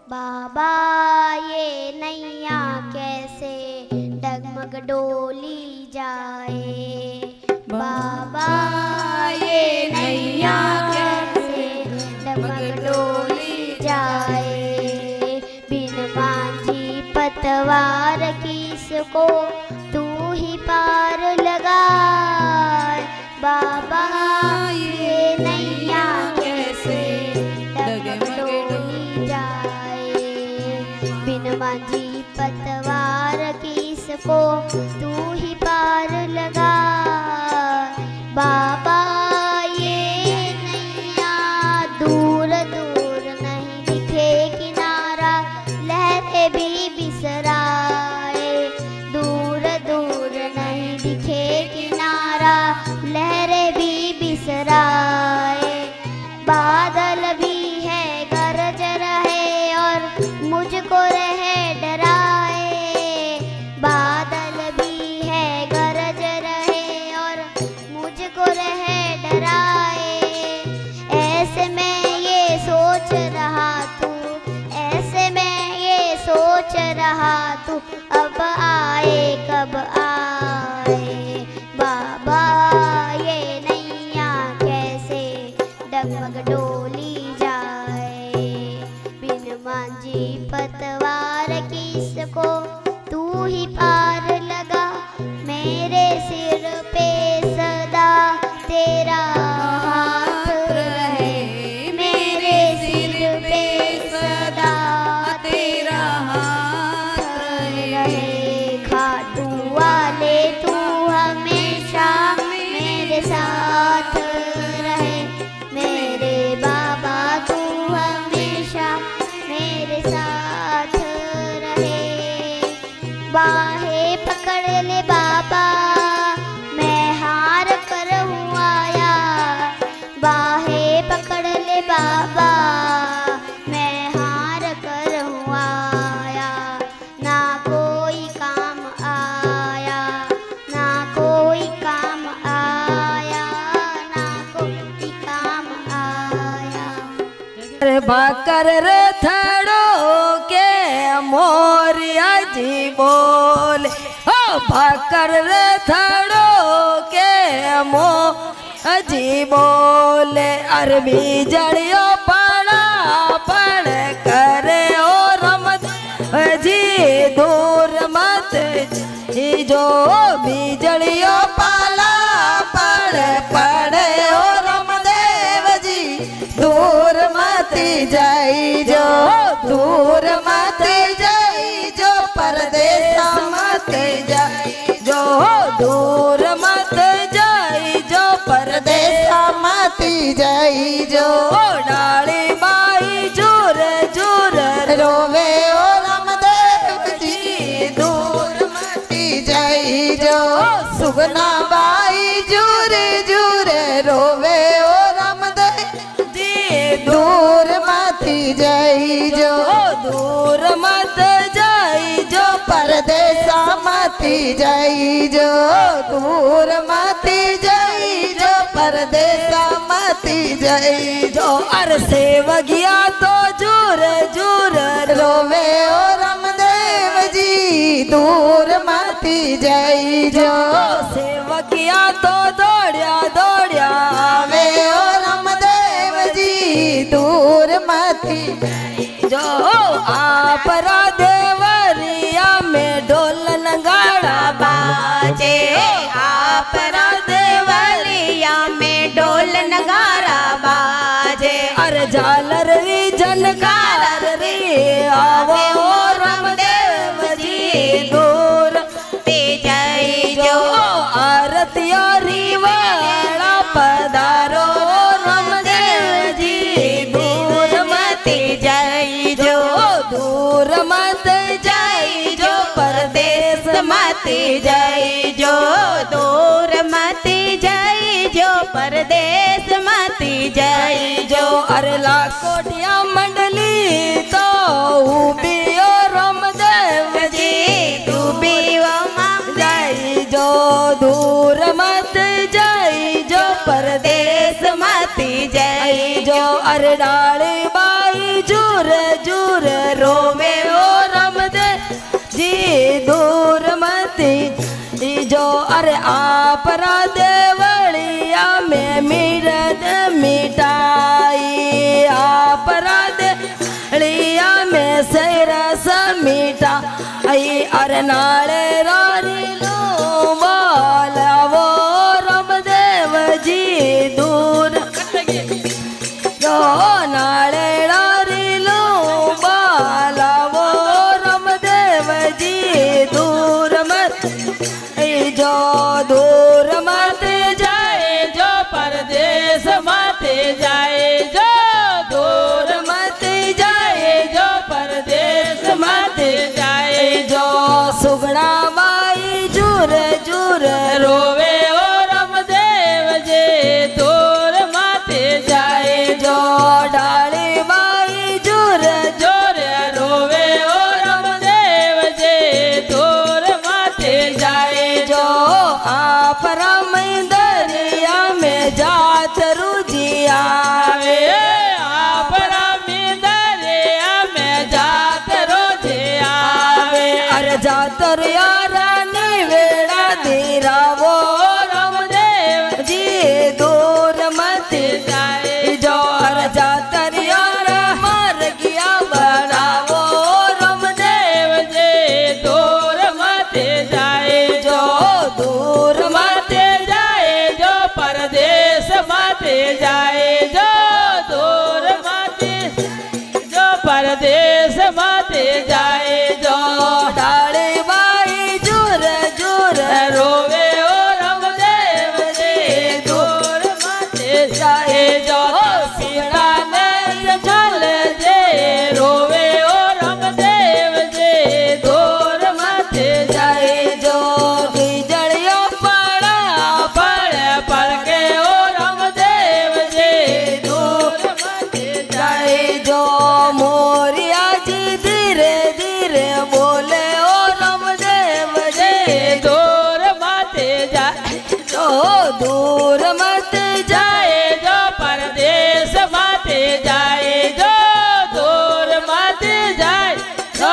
बाबा ये नैया कैसे डगमग डोली जाए। बाबा ये नैया कैसे डगमग डोली जाए। बिन मांझी पतवार किसको तू ही पार लगाए। बाबा ये नैया कैसे डगमग डोली जाए। बिन मांझी पतवार किसको तू ही पार लगा। बाबा ये नैया दूर दूर नहीं दिखे किनारा, लहरें भी बिसराए। दूर दूर नहीं दिखे किनारा, लहरें भी बिसराए। बादल भी है गरज रहे और मुझको रहे डराए। बादल भी है गरज रहे और मुझको रहे डराए। ऐसे में ये सोच रहा तू, ऐसे में ये सोच रहा तू, अब आए कब आए। बाबा ये नैया कैसे डगमग डोली जाए। बिन मांझी पतवार किसको तू ही पार लगा। मेरे सिर पे सदा तेरा हाथ रहे। मेरे सिर पे सदा तेरा हाथ रहे। खाटू वाले तू हमेशा मेरे साथ रहे। मेरे बाबा तू हमेशा मेरे साथ रहे। बाहें पकड़ ले बाबा, मैं हार कर हूँ आया। बाहें पकड़ ले बाबा, मैं हार कर हूँ आया। ना कोई काम आया, ना कोई काम आया, ना कोई काम आया। भाकर रे थड़ो के मोरिया जी बोले। ओ भाकर रे थड़ो के मो जी बोले। अरबी जड़ियो पड़ा पड़ करे ओ रमत जी दूर मत जी। जो बिजड़ियो पाला पड़ पड़े ओ रमदेव जी दूर मत जाई जो। दूर मत जाई जो परदेस मत जाई जो। दूर मत जाई जो परदेस मत जाई जो। डाली बाई झूर झूर रोवे ओ रामदेव जी दूर मत जाई जो। सुगना बाई झूर झूर रोवे ओ रामदेव जी दूर मत जाई जो। दूर मत जाई जो परदेसा मत जाई जो। दूर मत जाई जो परदेसा मत जाई जो। अर सेवगिया तो झूर झूर रोवे ओ रामदेव जी दूर मत जाई जो। सेवगिया तो दौड़िया दौड़िया आवे ओ रामदेव जी दूर मत जो। आपरा देवरिया में ढोल नगाड़ा बाजे। आपरा देवरिया में ढोल नगारा बाजे। अरे झालर री झनकार री आवो रामदेव जी दूर ते जाई जो। आरतिया री वाला पधारो रामदेव जी दूर मत जाई जो। दूर मत जाई जो परदेस मत जाई जो। दूर मत जाई जो परदेस मत जाई जो। अरला कोटिया मंडली तो भी रामदेव जी तू भी जाई जो। दूर मत जाई जो परदेस मत जाई जो। अरे डाली बाई जो જુર જુર રોવે ઓ રમદેવજી દૂર મતી જો અરે આપરા દેવળિયા મેં મીરદ મીઠાઈ આપરા દેવળિયા મેં સરસ મીઠાઈ અરે નાળે રારી લો બોલાવો રમદેવજી દૂર જો નાળે રારી લો બોલાવો રમદેવજી દૂર મત જો દૂર મત જાય જો પરદેશ માતે જાય જો દૂર મત જાય જો પરદેશ માતે જાય જો સુગણા બાઈ જુર જુર રોવે ઓ રમદેવજી દૂર માતે જાય જો ડાળી બાઈ જુર જુર રોવે ઓ રમદેવજી દૂર માતે જાય જો आप राम दरिया में जात रुझी आवे आप राम दरिया में जात रुझी आवे अरे जात रानी वेड़ा धीरावो रामदेव जी दूर मत जाए जो अरे जात मार गया बनावो रामदेव जी दूर मत जाए जो दूर माते जाए जो परदेश माते जाए जो दूर माते जो परदेश माते जाए जो डाले बाई जुर जुर रोवे ओ रमदेव जी दूर माते जाए जो सीता ने जल जे रोवे ओ रमदेव जी दूर माते जाए जो बिजलियों पड़ा पड़ पड़ के ओ रमदेव जी दूर माते जाए जो मोरिया जी धीरे धीरे बोले ओ रमदेव जी दूर माते जाए जो दूर मत जाए जो परदेश माते जाए जो दूर माते जाए जो